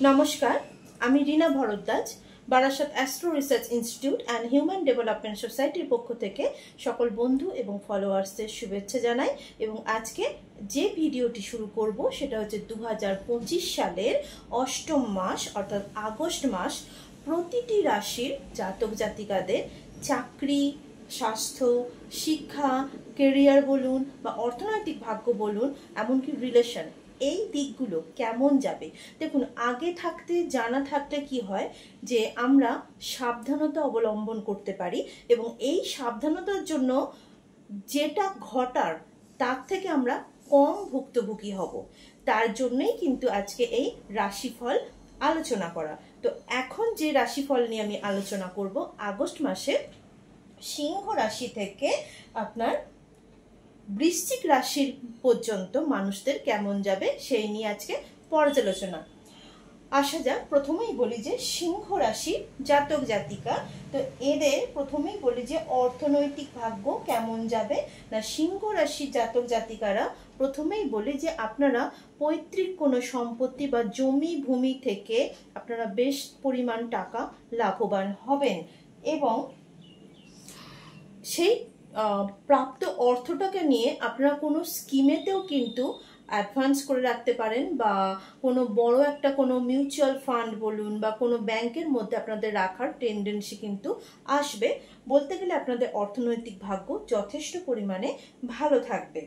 নমস্কার, আমি Rina Bharadwaj, Barasat astro research institute and human development সোসাইটির পক্ষ থেকে সকল বন্ধু এবং ফলোয়ার্সদের শুভেচ্ছা জানাই। এবং আজকে যে ভিডিওটি শুরু করব সেটা হচ্ছে 2025 সালের অষ্টম মাস অর্থাৎ আগস্ট মাস প্রতিটি রাশির জাতক জাতিকাদের চাকরি, স্বাস্থ্য, শিক্ষা, কেরিয়ার বলুন বা অর্থনৈতিক ভাগ্য বলুন, এমনকি রিলেশন, এই দিকগুলো কেমন যাবে। দেখুন, আগে থাকতে জানা থাকলে কি হয় যে আমরা সাবধানতা অবলম্বন করতে পারি এবং এই সাবধানতার জন্য যেটা ঘটার তার থেকে আমরা কম ভুক্তভোগী হব। তার জন্যই কিন্তু আজকে এই রাশিফল আলোচনা করা। তো এখন যে রাশিফল নিয়ে আমি আলোচনা করব, আগস্ট মাসে সিংহ রাশি থেকে আপনার বৃশ্চিক রাশির পর্যন্ত মানুষদের কেমন যাবে সেই নিয়ে আজকে পর্যালোচনা। আসা যাক, প্রথমেই বলি যে সিংহ রাশি জাতক জাতিকা, তো এদের প্রথমেই বলি যে অর্থনৈতিক ভাগ্য কেমন যাবে না। সিংহ রাশির জাতক জাতিকারা প্রথমেই বলি যে আপনারা পৈতৃক কোনো সম্পত্তি বা জমি ভূমি থেকে আপনারা বেশ পরিমাণ টাকা লাভবান হবেন এবং সেই প্রাপ্ত অর্থটাকে নিয়ে আপনারা কোনো স্কিমেতেও কিন্তু অ্যাডভান্স করে রাখতে পারেন বা কোনো বড় একটা কোনো মিউচুয়াল ফান্ড বলুন বা কোনো ব্যাংকের মধ্যে আপনাদের রাখার টেন্ডেন্সি কিন্তু আসবে। বলতে গেলে আপনাদের অর্থনৈতিক ভাগ্য যথেষ্ট পরিমাণে ভালো থাকবে।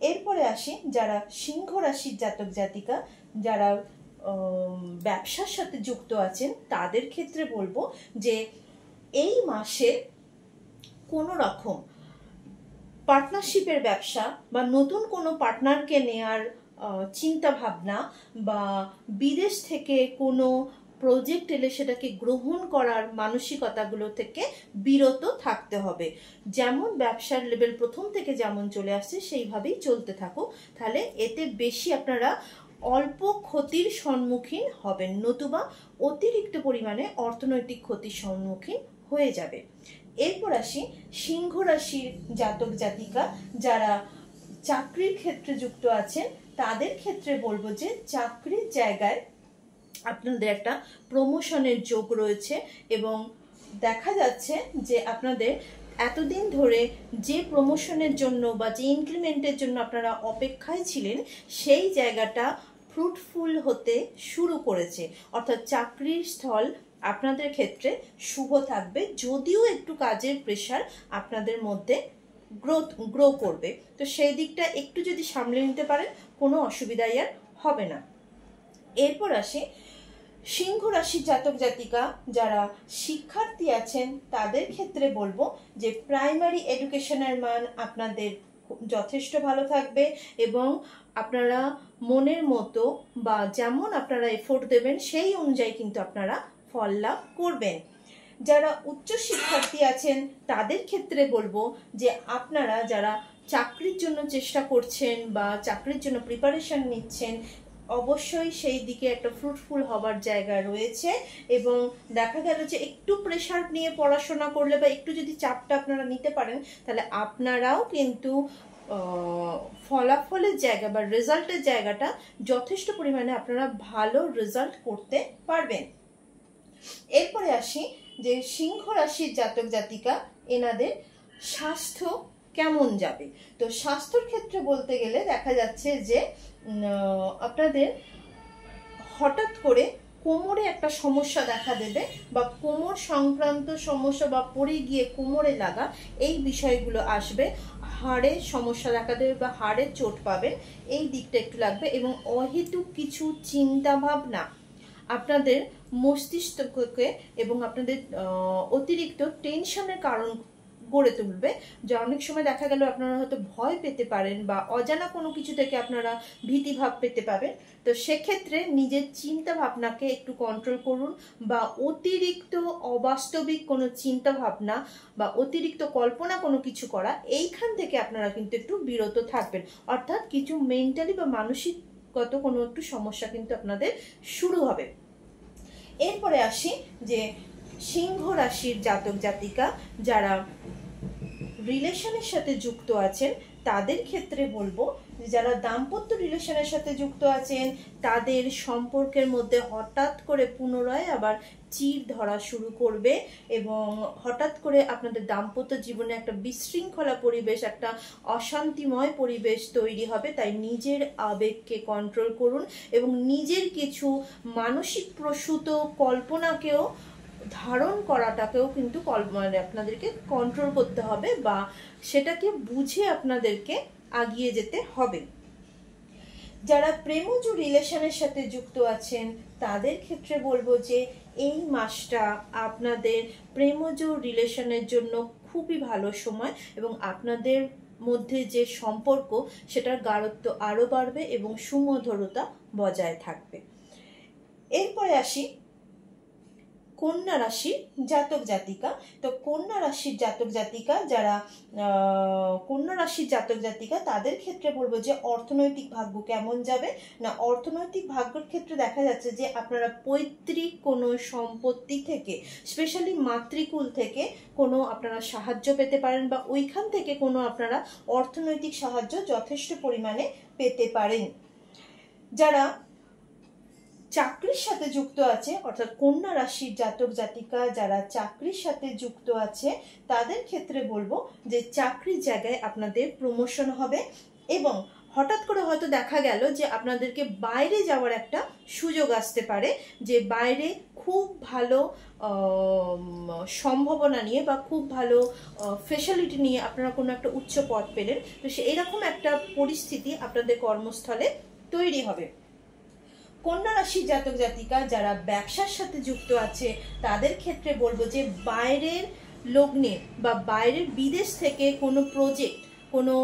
এরপরে আসি যারা সিংহ রাশির জাতক জাতিকা, যারা ব্যবসার সাথে যুক্ত আছেন তাদের ক্ষেত্রে বলবো যে এই মাসে কোনো রকম পার্টনারশিপের ব্যবসা বা নতুন কোনো পার্টনারকে নেয়ার চিন্তা ভাবনা বা বিদেশ থেকে কোনো প্রজেক্ট এলে সেটাকে গ্রহণ করার মানসিকতাগুলো থেকে বিরত থাকতে হবে। যেমন ব্যবসার লেভেল প্রথম থেকে যেমন চলে আসছে সেইভাবেই চলতে থাকুক, তাহলে এতে বেশি আপনারা অল্প ক্ষতির সম্মুখীন হবেন, নতুবা অতিরিক্ত পরিমাণে অর্থনৈতিক ক্ষতির সম্মুখীন হয়ে যাবে। এরপর আসি সিংহ রাশির জাতক জাতিকা যারা চাকরির ক্ষেত্রে যুক্ত আছেন তাদের ক্ষেত্রে বলবো যে চাকরির জায়গায় আপনাদের একটা প্রমোশনের যোগ রয়েছে এবং দেখা যাচ্ছে যে আপনাদের এতদিন ধরে যে প্রমোশনের জন্য বা যে ইনক্রিমেন্টের জন্য আপনারা অপেক্ষায় ছিলেন সেই জায়গাটা ফ্রুটফুল হতে শুরু করেছে, অর্থাৎ চাকরির স্থল আপনাদের ক্ষেত্রে শুভ থাকবে, যদিও একটু কাজের প্রেশার আপনাদের মধ্যে গ্রো করবে। তো সেই দিকটা একটু যদি সামলে নিতে পারেন কোনো অসুবিধাই আর হবে না। এরপর আসি সিংহ রাশির জাতক জাতিকা যারা শিক্ষার্থী আছেন তাদের ক্ষেত্রে বলবো যে প্রাইমারি এডুকেশনের মান আপনাদের যথেষ্ট ভালো থাকবে এবং আপনারা মনের মতো বা যেমন আপনারা এফোর্ট দেবেন সেই অনুযায়ী কিন্তু আপনারা ফল লাভ করবেন। যারা উচ্চ শিক্ষার্থী আছেন তাদের ক্ষেত্রে বলবো যে আপনারা যারা চাকরির জন্য চেষ্টা করছেন বা চাকরির জন্য প্রিপারেশন নিচ্ছেন অবশ্যই সেই দিকে একটা ফ্রুটফুল হবার জায়গা রয়েছে এবং দেখা গেল যে একটু প্রেশার নিয়ে পড়াশোনা করলে বা একটু যদি চাপটা আপনারা নিতে পারেন তাহলে আপনারাও কিন্তু ফলাফলের জায়গা বা রেজাল্টের জায়গাটা যথেষ্ট পরিমাণে আপনারা ভালো রেজাল্ট করতে পারবেন। এরপরে আসি যে সিংহ রাশির জাতক জাতিকা এনাদের স্বাস্থ্য কেমন যাবে। তো স্বাস্থ্যের ক্ষেত্রে বলতে গেলে দেখা যাচ্ছে যে আপনাদের হঠাৎ করে কোমরে একটা সমস্যা দেখা দেবে বা কোমর সংক্রান্ত সমস্যা বা পড়ে গিয়ে কোমরে লাগা এই বিষয়গুলো আসবে, হাড়ে সমস্যা দেখা দেবে বা হাড়ে চোট পাবেন, এই দিকটা একটু লাগবে এবং অহেতুক কিছু চিন্তা ভাবনা আপনাদের মস্তিষ্ককে এবং আপনাদের অতিরিক্ত টেনশনের কারণ গড়ে তুলবে। যে অনেক সময় দেখা গেল আপনারা হয়তো ভয় পেতে পারেন বা অজানা কোনো কিছু থেকে আপনারা ভীতিভাব পেতে পারেন। তো সেক্ষেত্রে নিজের চিন্তা ভাবনাকে একটু কন্ট্রোল করুন বা অতিরিক্ত অবাস্তবিক কোনো চিন্তা ভাবনা বা অতিরিক্ত কল্পনা কোনো কিছু করা এইখান থেকে আপনারা কিন্তু একটু বিরত থাকবেন, অর্থাৎ কিছু মেন্টালি বা মানসিকগত কোনো একটু সমস্যা কিন্তু আপনাদের শুরু হবে। এরপরে আসি যে সিংহ রাশির জাতক জাতিকা যারা রিলেশনের সাথে যুক্ত আছেন তাদের ক্ষেত্রে বলবো যারা দাম্পত্য রিলেশনের সাথে যুক্ত আছেন তাদের সম্পর্কের মধ্যে হঠাৎ করে পুনরায় আবার চির ধরা শুরু করবে এবং হঠাৎ করে আপনাদের দাম্পত্য জীবনে একটা বিশৃঙ্খলা পরিবেশ, একটা অশান্তিময় পরিবেশ তৈরি হবে। তাই নিজের আবেগকে কন্ট্রোল করুন এবং নিজের কিছু মানসিক প্রসূত কল্পনাকেও ধারণ করাটাকেও কিন্তু আপনাদেরকে কন্ট্রোল করতে হবে বা সেটাকে বুঝে আপনাদেরকে আগিয়ে যেতে হবে। যারা প্রেমজ রিলেশনের সাথে যুক্ত আছেন তাদের ক্ষেত্রে বলবো যে এই মাসটা আপনাদের প্রেমজ রিলেশনের জন্য খুবই ভালো সময় এবং আপনাদের মধ্যে যে সম্পর্ক সেটার গাঢ়ত্ব আরও বাড়বে এবং সুমধুরতা বজায় থাকবে। এরপরে আসি কন্যা রাশির জাতক জাতিকা। তো কন্যা রাশির জাতক জাতিকা যারা কন্যা রাশির জাতক জাতিকা তাদের ক্ষেত্রে বলবো যে অর্থনৈতিক ভাগ্য কেমন যাবে না, অর্থনৈতিক ভাগ্যের ক্ষেত্রে দেখা যাচ্ছে যে আপনারা পৈতৃক কোনো সম্পত্তি থেকে, স্পেশালি মাতৃকুল থেকে কোনো আপনারা সাহায্য পেতে পারেন বা ওইখান থেকে কোনো আপনারা অর্থনৈতিক সাহায্য যথেষ্ট পরিমাণে পেতে পারেন। যারা চাকরির সাথে যুক্ত আছে অর্থাৎ কন্যা রাশির জাতক জাতিকা যারা চাকরির সাথে যুক্ত আছে তাদের ক্ষেত্রে বলবো যে চাকরির জায়গায় আপনাদের প্রমোশন হবে এবং হঠাৎ করে হয়তো দেখা গেল যে আপনাদেরকে বাইরে যাওয়ার একটা সুযোগ আসতে পারে, যে বাইরে খুব ভালো সম্ভাবনা নিয়ে বা খুব ভালো ফেসিলিটি নিয়ে আপনারা কোনো একটা উচ্চ পদ পেলেন। তো এরকম একটা পরিস্থিতি আপনাদের কর্মস্থলে তৈরি হবে। কন্যা রাশির জাতক জাতিকা যারা ব্যবসার সাথে যুক্ত আছে তাদের ক্ষেত্রে বলবো যে বাইরের লগ্নে বা বাইরের বিদেশ থেকে কোনো প্রজেক্ট, কোনো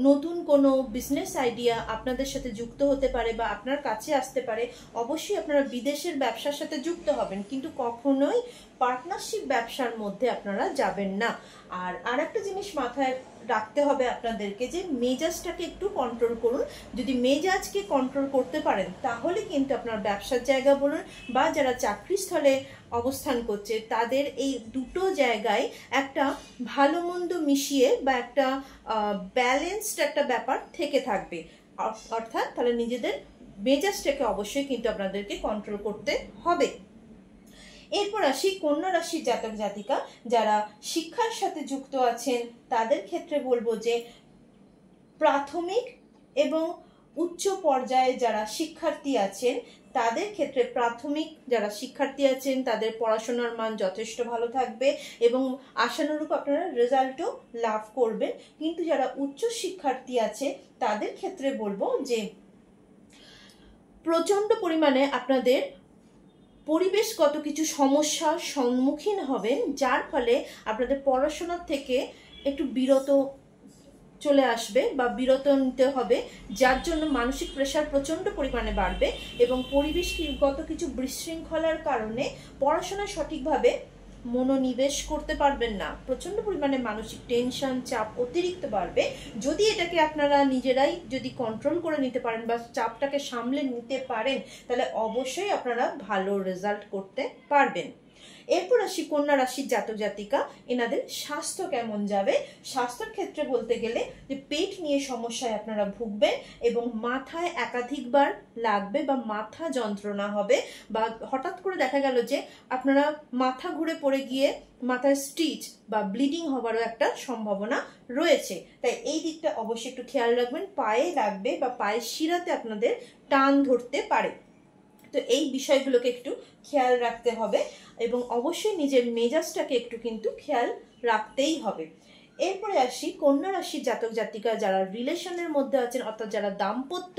নতুন কোনো বিজনেস আইডিয়া আপনাদের সাথে যুক্ত হতে পারে বা আপনার কাছে আসতে পারে। অবশ্যই আপনারা বিদেশের ব্যবসার সাথে যুক্ত হবেন, কিন্তু কখনোই পার্টনারশিপ ব্যবসার মধ্যে আপনারা যাবেন না। আর একটা জিনিস মাথায় রাখতে হবে আপনাদেরকে যে মেজাজটাকে একটু কন্ট্রোল করুন। যদি মেজাজকে কন্ট্রোল করতে পারেন তাহলে কিন্তু আপনার ব্যবসার জায়গা বলুন বা যারা চাকরিস্থলে অবস্থান করছে তাদের এই দুটো জায়গায় একটা ভালো মন্দ মিশিয়ে বা একটা ব্যালেন্সড একটা ব্যাপার থেকে থাকবে। অর্থাৎ তাহলে নিজেদের মেজাজটাকে অবশ্যই কিন্তু আপনাদেরকে কন্ট্রোল করতে হবে। এরপর আসি কন্যা রাশির জাতক জাতিকা যারা শিক্ষার সাথে যুক্ত আছেন তাদের ক্ষেত্রে বলবো যে প্রাথমিক এবং উচ্চ পর্যায়ে যারা শিক্ষার্থী আছেন তাদের ক্ষেত্রে প্রাথমিক যারা শিক্ষার্থী আছেন তাদের পড়াশোনার মান যথেষ্ট ভালো থাকবে এবং আশানুরূপ আপনারা রেজাল্টও লাভ করবেন। কিন্তু যারা উচ্চ শিক্ষার্থী আছে তাদের ক্ষেত্রে বলবো যে প্রচণ্ড পরিমাণে আপনাদের পরিবেশগত কিছু সমস্যার সম্মুখীন হবেন, যার ফলে আপনাদের পড়াশোনার থেকে একটু বিরত চলে আসবে বা বিরত নিতে হবে, যার জন্য মানসিক প্রেশার প্রচণ্ড পরিমাণে বাড়বে এবং পরিবেশগত কিছু বিশৃঙ্খলার কারণে পড়াশোনায় সঠিকভাবে মনোনিবেশ করতে পারবেন না। প্রচণ্ড পরিমাণে মানসিক টেনশন, চাপ অতিরিক্ত বাড়বে। যদি এটাকে আপনারা নিজেরাই যদি কন্ট্রোল করে নিতে পারেন বা চাপটাকে সামলে নিতে পারেন তাহলে অবশ্যই আপনারা ভালো রেজাল্ট করতে পারবেন। এরপর আসি কন্যা রাশির জাতক জাতিকা, এনাদের স্বাস্থ্য কেমন যাবে। স্বাস্থ্যের ক্ষেত্রে বলতে গেলে যে পেট নিয়ে সমস্যায় আপনারা ভুগবেন এবং মাথায় একাধিকবার লাগবে বা মাথা যন্ত্রণা হবে বা হঠাৎ করে দেখা গেল যে আপনারা মাথা ঘুরে পড়ে গিয়ে মাথায় স্টিচ বা ব্লিডিং হওয়ারও একটা সম্ভাবনা রয়েছে। তাই এই দিকটা অবশ্যই একটু খেয়াল রাখবেন। পায়ে লাগবে বা পায়ের শিরাতে আপনাদের টান ধরতে পারে, তো এই বিষয়গুলোকে একটু খেয়াল রাখতে হবে এবং অবশ্যই নিজের মেজাজটাকে একটু কিন্তু খেয়াল রাখতেই হবে। এরপরে আসি কন্যা রাশির জাতক জাতিকা যারা রিলেশনের মধ্যে আছেন অর্থাৎ যারা দাম্পত্য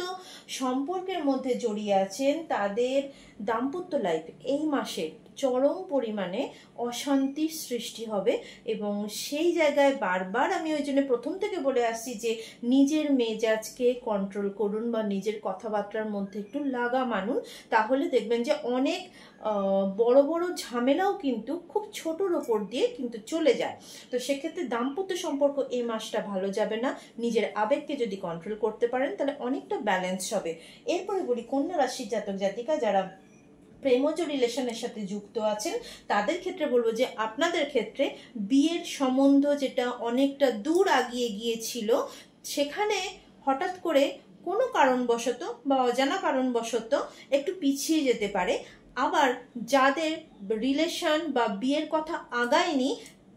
সম্পর্কের মধ্যে জড়িয়ে আছেন তাদের দাম্পত্য লাইফ এই মাসে চরম পরিমাণে অশান্তির সৃষ্টি হবে এবং সেই জায়গায় বারবার আমি ওই জন্য প্রথম থেকে বলে আসছি যে নিজের মেজাজকে কন্ট্রোল করুন বা নিজের কথাবার্তার মধ্যে একটু লাগাম আনুন, তাহলে দেখবেন যে অনেক বড় বড় ঝামেলাও কিন্তু খুব ছোটোর ওপর দিয়ে কিন্তু চলে যায়। তো সেক্ষেত্রে দাম্পত্য সম্পর্ক এই মাসটা ভালো যাবে না। নিজের আবেগকে যদি কন্ট্রোল করতে পারেন তাহলে অনেকটা ব্যালেন্স হবে। এরপরে বলি কন্যা রাশির জাতক জাতিকা যারা প্রেমজ রিলেশনের সাথে যুক্ত আছেন তাদের ক্ষেত্রে বলবো যে আপনাদের ক্ষেত্রে বিয়ের সম্বন্ধ যেটা অনেকটা দূর আগিয়ে গিয়েছিল সেখানে হঠাৎ করে কোনো কারণবশত বা অজানা কারণবশত একটু পিছিয়ে যেতে পারে। আবার যাদের রিলেশন বা বিয়ের কথা আগায়নি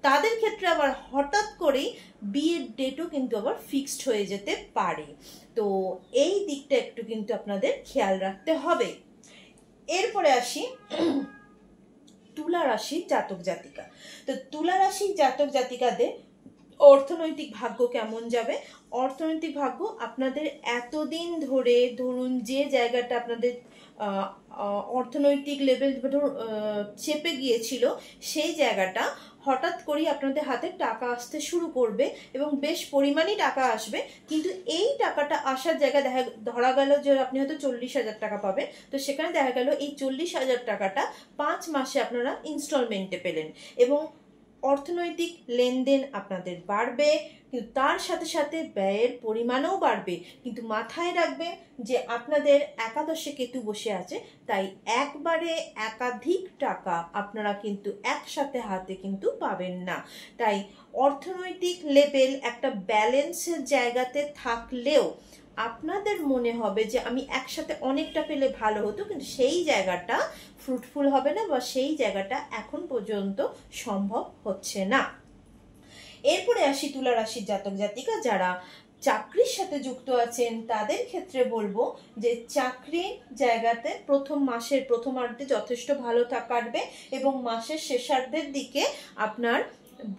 তাদের ক্ষেত্রে আবার হঠাৎ করেই বিয়ের ডেটও কিন্তু আবার ফিক্সড হয়ে যেতে পারে। তো এই দিকটা একটু কিন্তু আপনাদের খেয়াল রাখতে হবে। এরপরে আসি তুলা রাশির জাতক জাতিকা। তো তুলা রাশির জাতক জাতিকাদের অর্থনৈতিক ভাগ্য কেমন যাবে? অর্থনৈতিক ভাগ্য আপনাদের এতদিন ধরে ধরুন যে জায়গাটা আপনাদের অর্থনৈতিক লেভেল চেপে গিয়েছিল সেই জায়গাটা হঠাৎ করেই আপনাদের হাতে টাকা আসতে শুরু করবে এবং বেশ পরিমাণই টাকা আসবে। কিন্তু এই টাকাটা আসার জায়গায় ধরা গেল যে আপনি হয়তো 40,000 টাকা পাবেন, তো সেখানে দেখা গেল এই 40,000 টাকাটা 5 মাসে আপনারা ইনস্টলমেন্টে পেলেন এবং অর্থনৈতিক লেনদেন আপনাদের বাড়বে, কিন্তু তার সাথে সাথে ব্যয়ের পরিমাণও বাড়বে। কিন্তু মাথায় রাখবেন যে আপনাদের একাদশে কেতু বসে আছে, তাই একবারে একাধিক টাকা আপনারা কিন্তু একসাথে হাতে কিন্তু পাবেন না। তাই অর্থনৈতিক লেভেল একটা ব্যালেন্সের জায়গাতে থাকলেও আপনাদের মনে হবে যে আমি একসাথে অনেকটা পেলে ভালো হতো, কিন্তু সেই জায়গাটা ফ্রুটফুল হবে না বা সেই জায়গাটা এখন পর্যন্ত সম্ভব হচ্ছে না। এরপরে আসি তুলা রাশির জাতক জাতিকা যারা চাকরির সাথে যুক্ত আছেন তাদের ক্ষেত্রে বলবো যে চাকরির জায়গাতে মাসের প্রথমার্ধে যথেষ্ট ভালো কাটবে এবং মাসের শেষার্ধের দিকে আপনার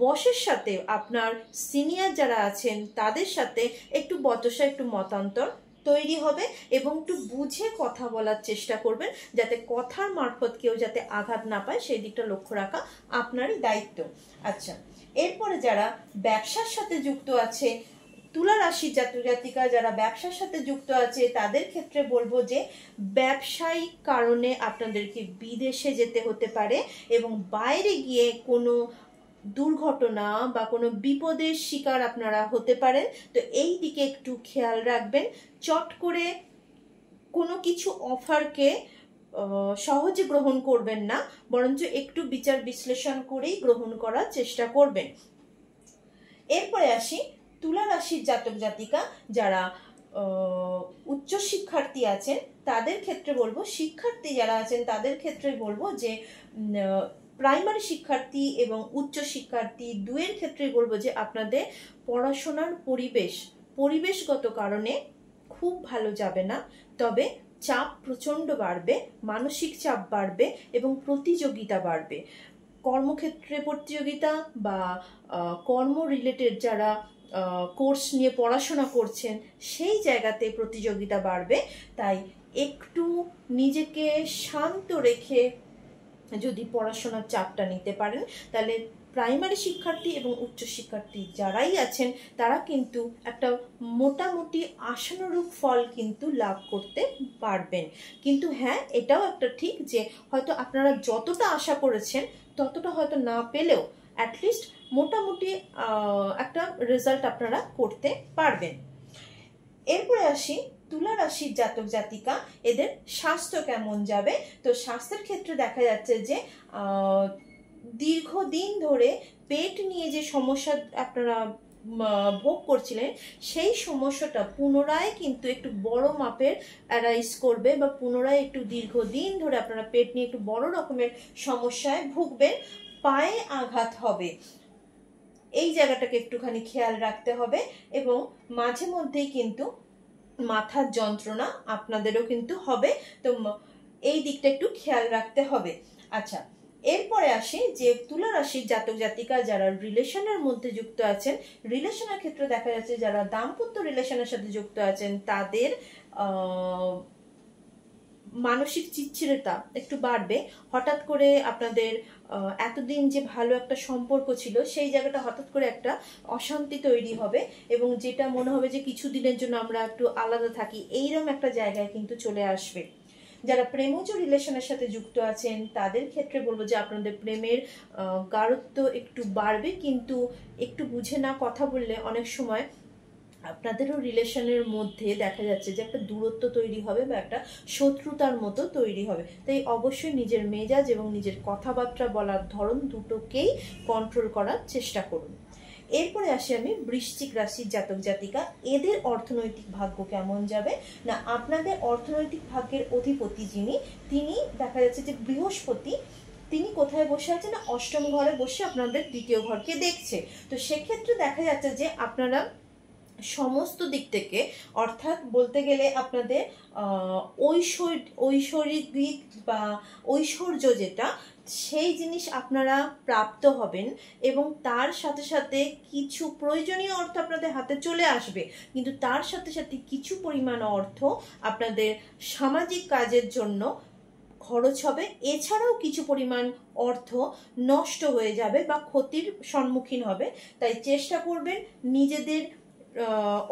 বসের সাথে, আপনার সিনিয়র যারা আছেন তাদের সাথে একটু বচসা, একটু মতান্তর তৈরি হবে এবং একটু বুঝে কথা বলার চেষ্টা করবেন যাতে কথার মারফত কেউ যাতে আঘাত না পায়, সেই দিকটা লক্ষ্য রাখা আপনারই দায়িত্ব। আচ্ছা, এরপরে যারা ব্যবসার সাথে যুক্ত আছে, তুলা রাশির জাতক জাতিকা যারা ব্যবসার সাথে যুক্ত আছে তাদের ক্ষেত্রে বলবো যে ব্যবসায়িক কারণে আপনাদেরকে বিদেশে যেতে হতে পারে এবং বাইরে গিয়ে কোনো দুর্ঘটনা বা কোনো বিপদের শিকার আপনারা হতে পারেন। তো এই দিকে একটু খেয়াল রাখবেন। চট করে কোনো কিছু অফারকে সহজে গ্রহণ করবেন না, বরঞ্চ একটু বিচার বিশ্লেষণ করেই গ্রহণ করার চেষ্টা করবেন। এরপরে আসি তুলা রাশির জাতক জাতিকা যারা উচ্চ শিক্ষার্থী আছেন তাদের ক্ষেত্রে বলবো, শিক্ষার্থী যারা আছেন তাদের ক্ষেত্রে বলবো যে প্রাইমারি শিক্ষার্থী এবং উচ্চ শিক্ষার্থী দুয়ের ক্ষেত্রে বলবো যে আপনাদের পড়াশোনার পরিবেশগত কারণে খুব ভালো যাবে না, তবে চাপ প্রচণ্ড বাড়বে, মানসিক চাপ বাড়বে এবং প্রতিযোগিতা বাড়বে। কর্মক্ষেত্রে প্রতিযোগিতা বা কর্ম রিলেটেড যারা কোর্স নিয়ে পড়াশোনা করছেন সেই জায়গাতে প্রতিযোগিতা বাড়বে। তাই একটু নিজেকে শান্ত রেখে যদি পড়াশোনার চাপটা নিতে পারেন তাহলে প্রাইমারি শিক্ষার্থী এবং উচ্চ শিক্ষার্থী যারাই আছেন তারা কিন্তু একটা মোটামুটি আশানুরূপ ফল কিন্তু লাভ করতে পারবেন। কিন্তু হ্যাঁ, এটাও একটা ঠিক যে হয়তো আপনারা যতটা আশা করেছেন ততটা হয়তো না পেলেও অ্যাটলিস্ট মোটামুটি একটা রেজাল্ট আপনারা করতে পারবেন। এরপরে আসি তুলা রাশির জাতক জাতিকা, এদের স্বাস্থ্য কেমন যাবে? তো স্বাস্থ্যের ক্ষেত্রে দেখা যাচ্ছে যে দীর্ঘদিন ধরে পেট নিয়ে যে সমস্যা আপনারা ভোগ করছিলেন সেই সমস্যাটা পুনরায় কিন্তু একটু বড় মাপের অ্যারাইজ করবে বা পুনরায় একটু দীর্ঘদিন ধরে আপনারা পেট নিয়ে একটু বড় রকমের সমস্যায় ভুগবেন। পায়ে আঘাত হবে, এই জায়গাটাকে একটুখানি খেয়াল রাখতে হবে এবং মাঝে মধ্যেই কিন্তু মাথার যন্ত্রণা আপনাদেরও কিন্তু হবে, তো এই দিকটা একটু খেয়াল রাখতে হবে। আচ্ছা, এরপরে আসি যে তুলা রাশির জাতক জাতিকা যারা রিলেশনের মধ্যে যুক্ত আছেন, রিলেশনের ক্ষেত্রে দেখা যাচ্ছে যারা দাম্পত্য রিলেশনের সাথে যুক্ত আছেন তাদের মানসিক চিচ্ছিরতা একটু বাড়বে। হঠাৎ করে আপনাদের এতদিন যে ভালো একটা সম্পর্ক ছিল সেই জায়গাটা হঠাৎ করে একটা অশান্তি তৈরি হবে এবং যেটা মনে হবে যে কিছু দিনের জন্য আমরা একটু আলাদা থাকি, এইরকম একটা জায়গায় কিন্তু চলে আসবে। যারা প্রেমজ রিলেশনের সাথে যুক্ত আছেন তাদের ক্ষেত্রে বলবো যে আপনাদের প্রেমের গাঢ়ত্ব একটু বাড়বে, কিন্তু একটু বুঝে না কথা বললে অনেক সময় আপনাদেরও রিলেশনের মধ্যে দেখা যাচ্ছে যে একটা দূরত্ব তৈরি হবে বা একটা শত্রুতার মতো তৈরি হবে। তাই অবশ্যই নিজের মেজাজ এবং নিজের কথাবার্তা বলার ধরন দুটোকেই কন্ট্রোল করার চেষ্টা করুন। এরপরে আসি আমি বৃশ্চিক রাশির জাতক জাতিকা, এদের অর্থনৈতিক ভাগ্য কেমন যাবে। না, আপনাদের অর্থনৈতিক ভাগ্যের অধিপতি যিনি, তিনি দেখা যাচ্ছে যে বৃহস্পতি, তিনি কোথায় বসে আছেন না অষ্টম ঘরে বসে আপনাদের দ্বিতীয় ঘরকে দেখছে। তো সেক্ষেত্রে দেখা যাচ্ছে যে আপনারা সমস্ত দিক থেকে, অর্থাৎ বলতে গেলে আপনাদের ঐশ্বরিক বা ঐশ্বর্য যেটা, সেই জিনিস আপনারা প্রাপ্ত হবেন এবং তার সাথে সাথে কিছু প্রয়োজনীয় অর্থ আপনাদের হাতে চলে আসবে, কিন্তু তার সাথে সাথে কিছু পরিমাণ অর্থ আপনাদের সামাজিক কাজের জন্য খরচ হবে। এছাড়াও কিছু পরিমাণ অর্থ নষ্ট হয়ে যাবে বা ক্ষতির সম্মুখীন হবে। তাই চেষ্টা করবেন নিজেদের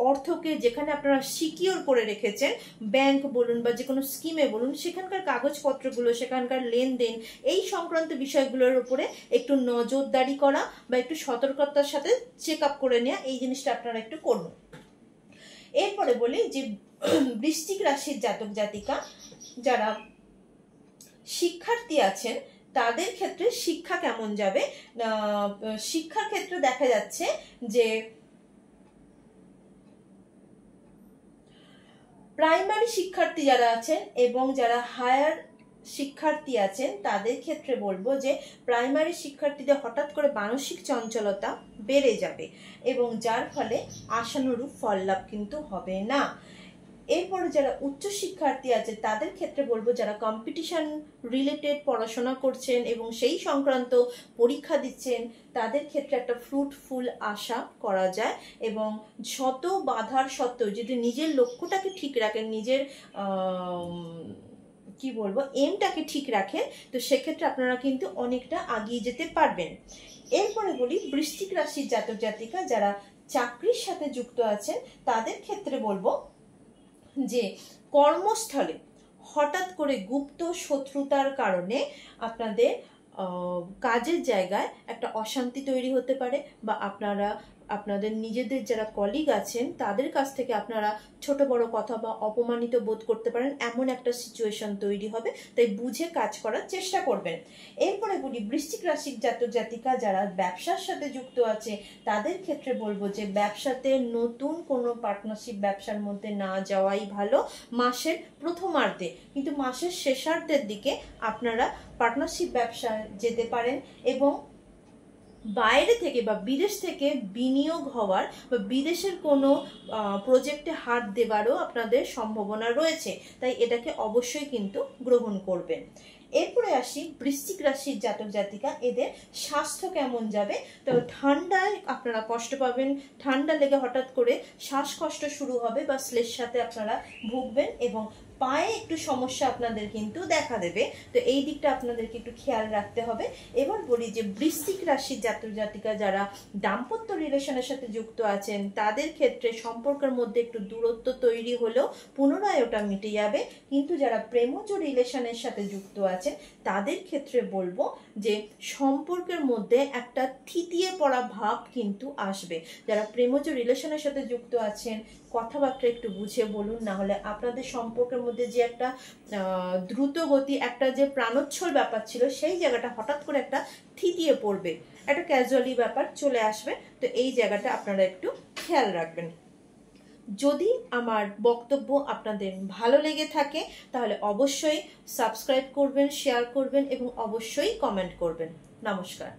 অর্থকে যেখানে আপনারা সিকিওর করে রেখেছেন, ব্যাংক বলুন বা যে কোনো স্কিমে বলুন, সেখানকার কাগজপত্রগুলো, সেখানকার লেনদেন, এই সংক্রান্ত বিষয়গুলোর উপরে একটু নজরদারি করা বা একটু সতর্কতার সাথে চেক আপ করে নেওয়া, এই জিনিসটা আপনারা একটু করুন। এরপরে বলি যে বৃশ্চিক রাশির জাতক জাতিকা যারা শিক্ষার্থী আছেন, তাদের ক্ষেত্রে শিক্ষা কেমন যাবে। শিক্ষার ক্ষেত্রে দেখা যাচ্ছে যে প্রাইমারি শিক্ষার্থী যারা আছেন এবং যারা হায়ার শিক্ষার্থী আছেন, তাদের ক্ষেত্রে বলবো যে প্রাইমারি শিক্ষার্থীদের হঠাৎ করে মানসিক চঞ্চলতা বেড়ে যাবে এবং যার ফলে আশানুরূপ ফল লাভ কিন্তু হবে না। এরপরে যারা উচ্চ শিক্ষার্থী আছে, তাদের ক্ষেত্রে বলবো যারা কম্পিটিশন রিলেটেড পড়াশোনা করছেন এবং সেই সংক্রান্ত পরীক্ষা দিচ্ছেন, তাদের ক্ষেত্রে একটা ফ্রুটফুল আশা করা যায় এবং শত বাধার সত্ত্বেও যদি নিজের লক্ষ্যটাকে ঠিক রাখেন, নিজের কি বলবো এমটাকে ঠিক রাখেন, তো সেক্ষেত্রে আপনারা কিন্তু অনেকটা এগিয়ে যেতে পারবেন। এরপরে বলি বৃশ্চিক রাশির জাতক জাতিকা যারা চাকরির সাথে যুক্ত আছেন, তাদের ক্ষেত্রে বলবো যে কর্মস্থলে হঠাৎ করে গুপ্ত শত্রুতার কারণে আপনাদের কাজের জায়গায় একটা অশান্তি তৈরি হতে পারে বা আপনাদের নিজেদের যারা কলিগ আছেন তাদের কাছ থেকে আপনারা ছোট বড় কথা বা অপমানিত বোধ করতে পারেন, এমন একটা সিচুয়েশন তৈরি হবে। তাই বুঝে কাজ করার চেষ্টা করবেন। এরপরে বলি বৃশ্চিক রাশির জাতক জাতিকা যারা ব্যবসার সাথে যুক্ত আছে, তাদের ক্ষেত্রে বলবো যে ব্যবসাতে নতুন কোনো পার্টনারশিপ ব্যবসার মধ্যে না যাওয়াই ভালো মাসের প্রথমার্ধে, কিন্তু মাসের শেষার্ধের দিকে আপনারা পার্টনারশিপ ব্যবসায় যেতে পারেন এবং বাইরে থেকে বা বিদেশ থেকে বিনিয়োগ হওয়ার বা বিদেশের কোনো প্রজেক্টে হাত দেওয়ারও আপনাদের সম্ভাবনা রয়েছে। তাই এটাকে অবশ্যই কিন্তু গ্রহণ করবেন। এরপরে আসি বৃশ্চিক রাশির জাতক জাতিকা, এদের স্বাস্থ্য কেমন যাবে। তো ঠান্ডায় আপনারা কষ্ট পাবেন, ঠান্ডা লেগে হঠাৎ করে শ্বাসকষ্ট শুরু হবে বা শ্লেষ্মাতে আপনারা ভুগবেন এবং পায়ে একটু সমস্যা আপনাদের কিন্তু দেখা দেবে। তো এই দিকটা আপনাদেরকে একটু খেয়াল রাখতে হবে। এবার বলি যে বৃশ্চিক রাশির জাতক জাতিকা যারা দাম্পত্য রিলেশনের সাথে যুক্ত আছেন, তাদের ক্ষেত্রে সম্পর্কের মধ্যে একটু দূরত্ব তৈরি হলেও পুনরায় ওটা মিটে যাবে, কিন্তু যারা প্রেমজ রিলেশনের সাথে যুক্ত আছেন, তাদের ক্ষেত্রে বলবো যে সম্পর্কের মধ্যে একটা থিতিয়ে পড়া ভাব কিন্তু আসবে। যারা প্রেমজ রিলেশনের সাথে যুক্ত আছেন, কথাবার্তা একটু বুঝে বলুন, না হলে আপনাদের সম্পর্কের মধ্যে যে একটা দ্রুত গতি, একটা যে প্রাণোচ্ছল ব্যাপার ছিল, সেই জায়গাটা হঠাৎ করে একটা থিতিয়ে পড়বে, একটা ক্যাজুয়ালি ব্যাপার চলে আসবে। তো এই জায়গাটা আপনারা একটু খেয়াল রাখবেন। যদি আমার বক্তব্য আপনাদের ভালো লেগে থাকে তাহলে অবশ্যই সাবস্ক্রাইব করবেন, শেয়ার করবেন এবং অবশ্যই কমেন্ট করবেন। নমস্কার।